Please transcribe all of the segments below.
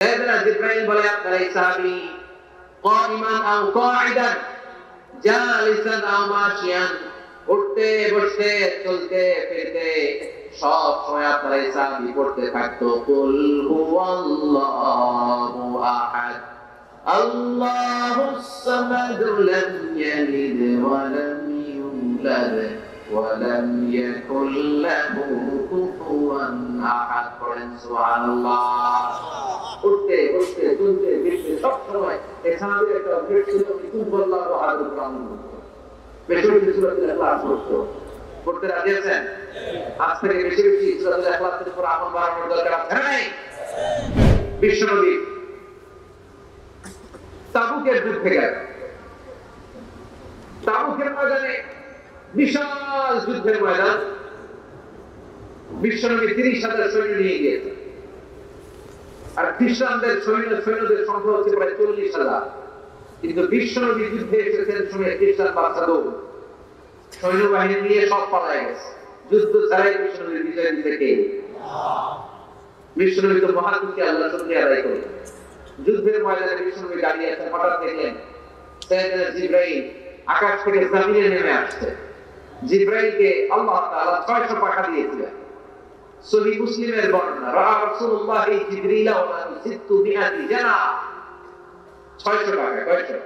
সাইয়েদনা জিবরাইল বলে আপনার এই সাহাবী কাইমান আও কাঈদান জালিসান আও মাশিয়ান, উঠতে বসতে চলতে ফিরতে সব সময় আপনার এই সাহাবী পড়তে থাকতো কুল হুয়াল্লাহু আহাদ আল্লাহুস সামাদ লাম ইয়ালিদ ওয়া লাম ইউলাদ ওয়া লাম ইয়াকুল লাহু কুফুয়ান আহাদ। পড়েন সুবহানাল্লাহ। উঠতে বসতে চলতে ফিরতে সব সময় এই সাহাবীর একটা অভ্যাস ছিল কুল হুয়াল্লাহু আহাদ কোরআন পড়তো, বেশি বেশি সূরাতুল ইখলাস পড়তো। পড়তে রাজি আছেন? আজ থেকে বেশি বেশি সূরাতুল ইখলাসের উপর আমল বাড়ানোর দরকার আছে না নাই? বিশ্বনবী তাবুকের যুদ্ধে গেলেন। তাবুকের ময়দানে বিশাল যুদ্ধের ময়দান, বিশ্বনবী 30,000 সৈন্য নিয়ে গিয়েছেন। আর খ্রিস্টানদের সৈন্যদের সংখ্যা হচ্ছে প্রায় 40,000। কিন্তু বিশ্বনবী যুদ্ধে এসেছেন শুনে খ্রিস্টান বাদশাহ সৈন্যবাহিনী নিয়ে সব পালায় গেছে। যুদ্ধ ছাড়াই বিশ্বনবীর বিজয় দিতে কে? বিশ্বনবী তো মহাকুকে আল্লাহ শুকরিয়া আদায় করেন। যুদ্ধের ময়দানে বিশ্বনবী দাঁড়িয়ে আছেন, হঠাৎ দেখলেন সাইয়েদনা জিবরাইল আকাশ থেকে জমিনে নেমে আসছে। জিবরাইলকে আল্লাহ তাআলা 600 পাখা দিয়েছিলেন। সহিহ মুসলিমের বর্ণনা, রাআ রাসূলুল্লাহ জিবরিলা ওয়া লাহু 600 জানাহ। 600 পাখা, কয়শো?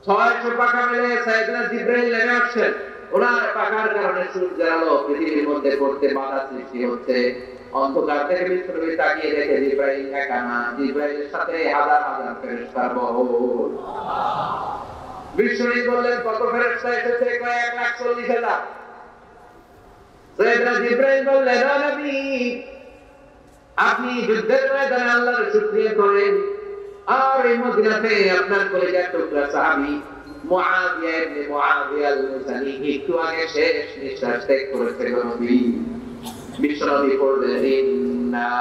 600 পাখা মিলে সাইয়েদনা জিবরাইল নেমে আসছেন। ওনার পাখার কারণে সূর্যের আলো পৃথিবীর মধ্যে পড়তে বাধা সৃষ্টি হচ্ছে। অন্ধকার থেকে বিশ্বনবী তাকিয়ে দেখে জিবরাইল একা না, জিবরাইলের সাথে হাজার হাজার ফেরেশতার বহর। বিশ্বনবী বললেন কত ফেরেশতা এসেছে? কয় 1,40,000। সাইয়েদনা জিবরাইল বললেন ও নবী, আপনি যুদ্ধের ময়দানে আল্লাহর শুকরিয়া করেন, আর এই মদিনাতে আপনার কলিজার টুকরা সাহাবী মুআবিয়া ইবনে মুআবিয়া আল-মুসানি একটু আগে শেষ নিঃশ্বাস ত্যাগ করেছে নবী। বিশ্বনবী পড়লেন ইন্না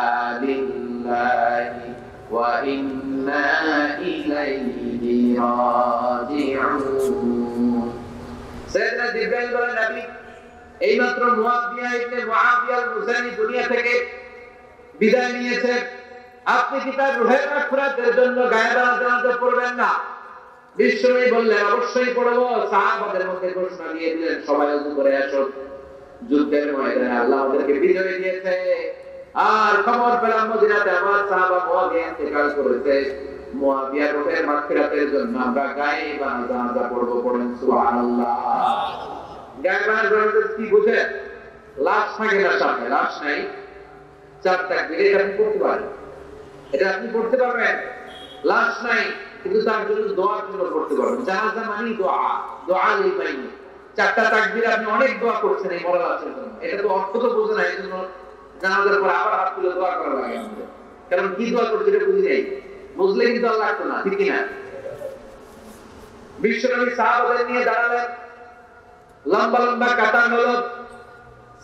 লিল্লাহি ওয়া ইন্না ইলাইহি রাজিউন। সাইয়েদনা জিবরাইল বলেন নবী, এইমাত্র মুআবিয়া ইবনে মুআবিয়া আল-মুসানি দুনিয়া থেকে বিদায় নিয়েছে, আপনি কি তার রূহের মাগফিরাতের জন্য গায়বানা জানাজা পড়বেন না? বিশ্বনবী বললেন অবশ্যই পড়ব। সাহাবাদের মধ্যে ঘোষণা দিয়ে দিলেন সবাই ওযু করে আসো, যুদ্ধের ময়দানে আল্লাহ ওদেরকে বিজয় দিয়েছে। আর খবর পেলাম মদিনাতে আমার সাহাবা মুআবিয়া ইন্তেকাল করেছে, মুআবিয়ার রূহের মাগফিরাতের জন্য আমরা গায়বানা জানাজা পড়ব। পড়েন সুবহানাল্লাহ। গায়বানা জানাজা কি বুঝেন? লাশ থাকে না সামনে, লাশ নাই, 4 তাকবীর এটা আপনি পড়তে পারেন, এটা আপনি পড়তে পারবেন। লাশ নাই কিন্তু তার জন্য দোয়ার জন্য পড়তে পারবেন। জানাজা মানে দোয়া, দোয়া লিল মাইয়িত। 4টা তাকবীর আপনি অনেক দোয়া করছেন এই মরা লাশের জন্য। এটা তো অর্থ তো বোঝে না, এজন্য জানাজার পর আবার হাত তুলে দোয়া করা লাগে আমাদের। কারণ কি দোয়া করতে এটা বুঝি নাই, বুঝলে কিন্তু আল্লাহ লাগতো না, ঠিক কিনা? বিশ্বনবী সাহাবাদের নিয়ে দাঁড়ালেন, লম্বা লম্বা কাতার হলো।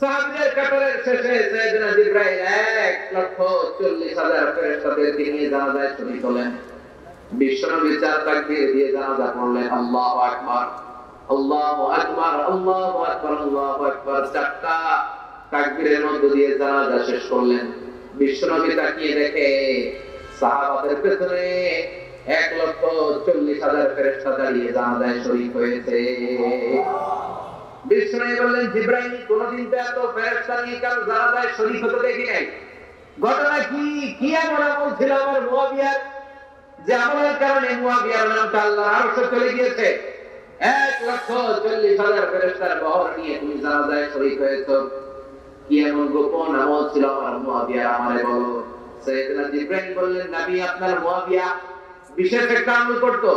সাহাবীদের কাতারের শেষে সাইয়েদনা জিবরাইল 1,40,000 ফেরেশতাদেরকে নিয়ে জানাজায় শরীক হলেন। বিশ্বনবী 4 তাকবীর দিয়ে জানাজা পড়লেন, আল্লাহু আকবার, আল্লাহু আকবার, আল্লাহু আকবার, আল্লাহু আকবার। 4টা তাকবীরের মধ্য দিয়ে জানাজা শেষ করলেন। বিশ্বনবী তাকিয়ে দেখে সাহাবাদের পেছনে 1,40,000 ফেরেশতা দাঁড়িয়ে জানাজায় শরীক হয়েছে। বিশ্বনবী বললেন জিবরাইল, কোনদিন তো এত ফেরেশতা নিয়ে কারো জানাজায় শরীক হতে দেখি নাই। ঘটনা কি? কি এমন আমল ছিল আমার মুআবিয়ার যে আমলের কারণে মুআবিয়ার নামটা আল্লাহর আরশে চলে গিয়েছে? 1,40,000 ফেরেশতার বহর নিয়ে তুমি জানাজায় শরীক হয়েছো। কি এমন গোপন আমল ছিল আমার মুআবিয়ার, আমারে বলো। সাইয়েদনা জিবরাইল বললেন নবী, আপনার মুআবিয়া বিশেষ একটা আমল করতো।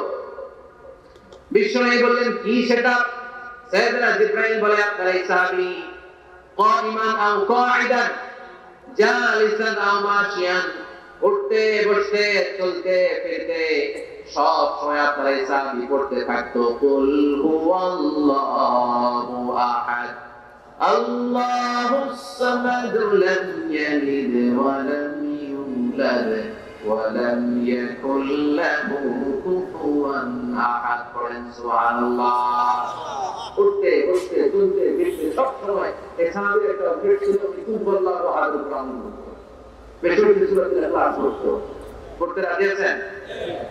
বিশ্বনবী বললেন কি সেটা? সাইয়েদনা জিবরাইল বলে আপনার এই সাহাবী কাইমান আও কাঈদান জালিসান আও মাশিয়ান, উঠতে বসতে চলতে ফিরতে সব সময় আপনার এই সাহাবী পড়তে থাকতো কুল হুয়াল্লাহু আহাদ আল্লাহুস সামাদ লাম ইয়ালিদ ওয়া লাম ইউলাদ ওয়া লাম ইয়াকুল লাহু কুফুয়ান আহাদ। পড়েন সুবহানাল্লাহ। উঠতে বসতে চলতে ফিরতে সব সময় এই সাহাবীর একটা অভ্যাস ছিল কুল হুয়াল্লাহু আহাদ কোরআন পড়তো, বেশি বেশি সূরাতুল ইখলাস পড়তো। পড়তে রাজি আছেন?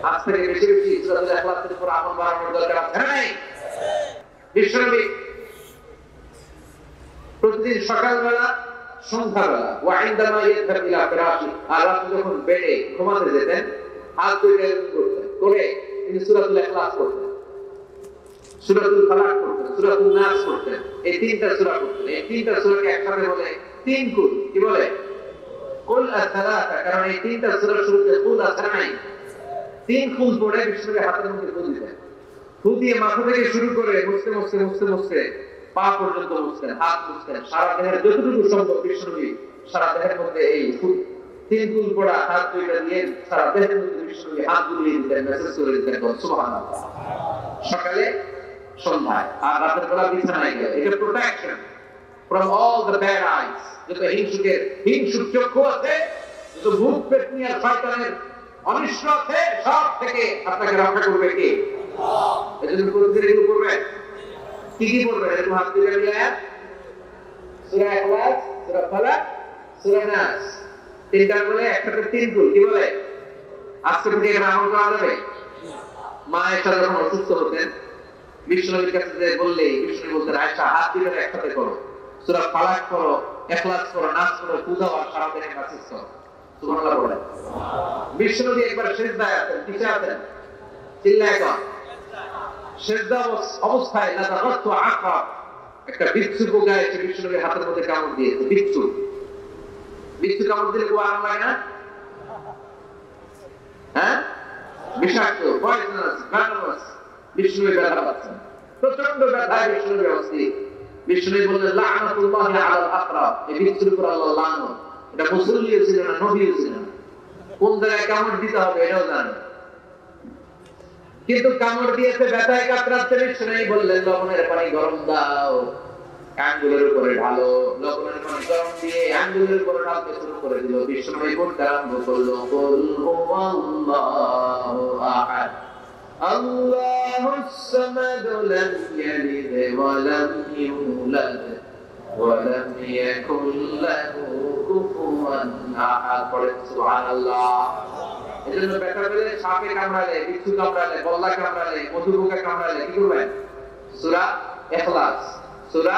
আজ থেকে বেশি বেশি সূরাতুল ইখলাসের উপর আমল বাড়ানোর দরকার আছে না নাই? বিশ্বনবী প্রতিদিন সকালবেলা সন্ধ্যাবেলা ওয়াইন্দামা ইয়াযহাবু ইলা ফিরাশি আর রাতে যখন বেডে ঘুমাতে যেতেন হাত দুইটা করতেন করে তিনি সূরাতুল ইখলাস পড়তেন, সূরাতুল ফালাক পড়তেন, সূরাতুল নাস পড়তেন। এই তিনটা সূরা পড়তেন। এই তিনটা সূরাকে একসাথে বলে তিন কুল। কি বলে? কুল আস-সালাতা। কারণ এই তিনটা সূরার শুরুতে কুল আছে না নাই? তিন কুল পড়ে বিশ্বনবী হাতের মধ্যে ফুল দিতেন। ফুল দিয়ে মাথা থেকে শুরু করে মুছতে মুছতে মুছতে মুছতে পা পর্যন্ত মুছতেন, হাত মুছতেন, সারা দেহের যতটুকু সম্ভব বিশ্বনবী সারা দেহের মধ্যে এই তিন কুল পড়া হাত দুইটা দিয়ে সারা দেহের মধ্যে বিশ্বনবী হাত বুলিয়ে দিতেন, মেসেজ করে দিতেন সুবহানাল্লাহ। সকালে সন্ধ্যায় আর রাতের বেলা বিছানায় গেলে এটা protection from all the bad eyes. যত হিংসুক চক্ষু আছে, যত ভূত পেতনি আর শয়তানের অনিষ্ট আছে, সব থেকে আপনাকে রক্ষা করবে কে? এজন্য প্রতিদিন এগুলো পড়বেন। কি কি পড়বেন? এরকম হাত দিয়ে মিলায়া সূরা ইখলাস, সূরা ফালাক, সূরা নাস, তিনটা বলে একসাথে তিন কুল। কি বলে? আজকে থেকে এটা আমল করা যাবে। মা এসে যখন অসুস্থ হতেন বিশ্বনবীর কাছে যে বললেই বিশ্বনবী বলতেন আয়েশা হাত দিলে একসাথে করো, সূরা ফালাক করো, ইখলাস করো, নাস করো, পূজা আর সারা দিনের মেসেজ করো। সুবহানাল্লাহ বলে। বিশ্বনবী একবার সিজদায় আছেন, কিসে আছেন? চিল্লায় কর। সিজদা অবস্থায় লাযাগাতু আকরাব, একটা বিচ্ছু পোকা এসে বিশ্বনবীর হাতের মধ্যে কামড় দিয়েছে। বিচ্ছু কামড় দিলে খুব আরাম লাগে না? হ্যাঁ, বিষাক্ত, পয়জনাস, ভেনামাস। বিষ্ণুর ব্যথা পাচ্ছেন, প্রচন্ড ব্যথায় বিষ্ণুর অস্থির। বিষ্ণু বললেন লা'নাতুল্লাহি আলাল আকরাব, এই বিচ্ছুর উপর আল্লাহর লানত। এটা মুসল্লিও ছিল না, নবীও ছিল না। কোন জায়গায় কামড় দিতে হবে এটাও জানেন, কিন্তু কামড় দিয়েছে, ব্যথায় কাতরাচ্ছে। বিষ্ণু বললেন লবণের পানি গরম দাও, আঙ্গুলের উপরে ঢালো। লবণের পানি গরম দিয়ে আঙ্গুলের উপরে ঢালতে শুরু করে দিল। বিষ্ণু পড়তে আরম্ভ করলো কুল হুয়াল্লাহু আহাদ আল্লাহুস সামাদ লাম ইয়ালিদ ওয়া লাম ইউলাদ ওয়া লাম ইয়াকুল লাহু কুফুয়ান আহাদ। পড়েন সুবহানাল্লাহ। এজন্য ব্যথা পেলে, সাপে কামড়ালে, বিচ্ছু কামড়ালে, বল্লা কামড়ালে, মধু পোকা কামড়ালে কি করবেন? সূরা ইখলাস, সূরা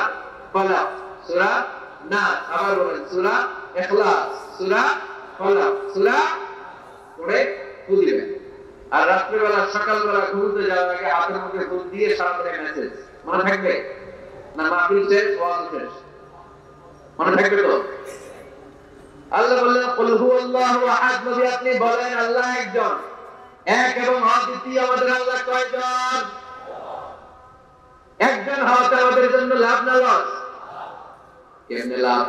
ফালাক, সূরা নাস, আবার বলেন সূরা ইখলাস, সূরা ফালাক, সূরা পড়ে ফুল দিবেন। আর রাত্রিবেলা সকালবেলা ঘুমোতে যাওয়ার আগে হাতের মধ্যে ফুল দিয়ে সারা দিনের মেসেজ মনে থাকবে না? মাহফিল শেষ, ওয়াজ শেষ, মনে থাকবে তো? আল্লাহ বললেন কুল হুয়াল্লাহু আহাদ। নবী আপনি বলেন আল্লাহ একজন, এক এবং অদ্বিতীয়। আমাদের আল্লাহ কয়জন? একজন হওয়াতে আমাদের জন্য লাভ না লস? কেমনে লাভ?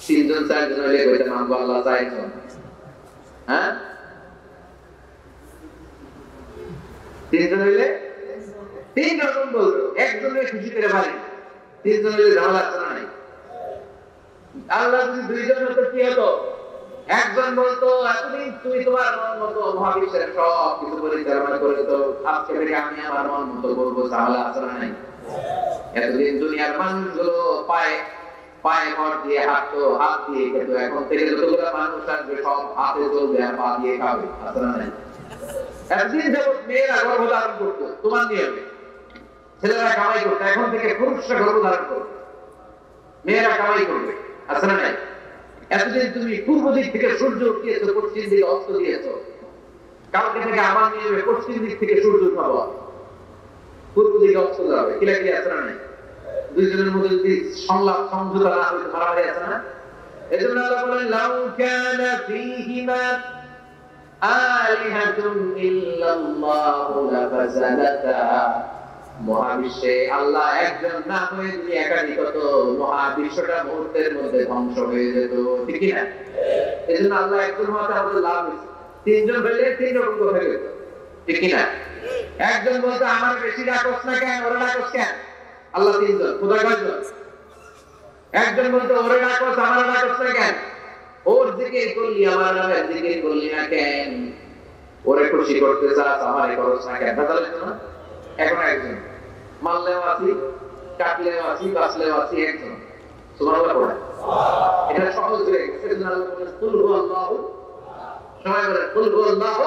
তিনজন চারজন হইলে কইতে মানব আল্লাহ চাইছেন। হ্যাঁ, তিনজন হইলে তিন রকম বলতো, একজনের খুশি করে পারে, তিনজন হইলে ঝামেলা আছে না নাই? আল্লাহ যদি দুইজন হতো কি হতো? একজন বলতো এতদিন তুমি তোমার মন মতো মহাবিশ্বের সব কিছু পরিচালনা করে, তো আজকে থেকে আমি আমার মন মতো বলবো, ঝামেলা আছে না নাই? এতদিন দুনিয়ার মানুষগুলো পায়ে পায়ে ভর দিয়ে হাঁটতো, হাত দিয়ে খেত, এখন থেকে যতগুলো মানুষ আসবে সব হাতে চলবে আর পা দিয়ে খাবে, আছে না নাই? একদিন যাবত মেয়েরা গর্ভধারণ করতো তোমার নিয়মে, ছেলেরা কামাই করতো, এখন থেকে পুরুষরা গর্ভধারণ করবে, মেয়েরা কামাই করবে, আছে না নাই? এতদিন তুমি পূর্ব দিক থেকে সূর্য উঠিয়েছো, পশ্চিম দিকে অস্ত দিয়েছো, কালকে থেকে আমার নিয়মে পশ্চিম দিক থেকে সূর্য উঠাবো, পূর্ব দিকে অস্ত যাবে, কিলাকিলি আছে না নাই? দুইজনের মধ্যে যদি সংলাপ সমঝোতা না হইতে মারামারি আছে না? এজন্য আল্লাহ বলেন লাউ কানা ফীহিমা আলিহাতুন ইল্লাল্লাহু লাফাসাদাতা। মহাবিশ্বে আল্লাহ একজন না হয়ে যদি একাধিক হতো, মহাবিশ্বটা মুহূর্তের মধ্যে ধ্বংস হয়ে যেত, ঠিক কি না? এজন্য আল্লাহ একজন হওয়াতে আমাদের লাভ হয়েছে। তিনজন হইলে তিন রকম কথা হয়ে যেত, ঠিক কি না? একজন বলতো আমার বেশি ডাকস না কেন, ওরা ডাকস কেন? আল্লাহ তিনজন, খোদা কয়জন? একজন বলতো ওরে ডাকস আমার ডাকস না কেন, ওর জিকির করলি আমার নামের জিকির করলি না কেন, ওরে খুশি করতে চাস আমারে করস না কেন? তাহলে না এখন একজন মানলেও আছি, কাটলেও আছি, বাঁচলেও আছি, একজন। সুবহানাল্লাহ পড়ে এটা সহজ হয়ে গেছে। আল্লাহ বলেন কুল হুয়াল্লাহু সবাই বলে কুল হুয়াল্লাহু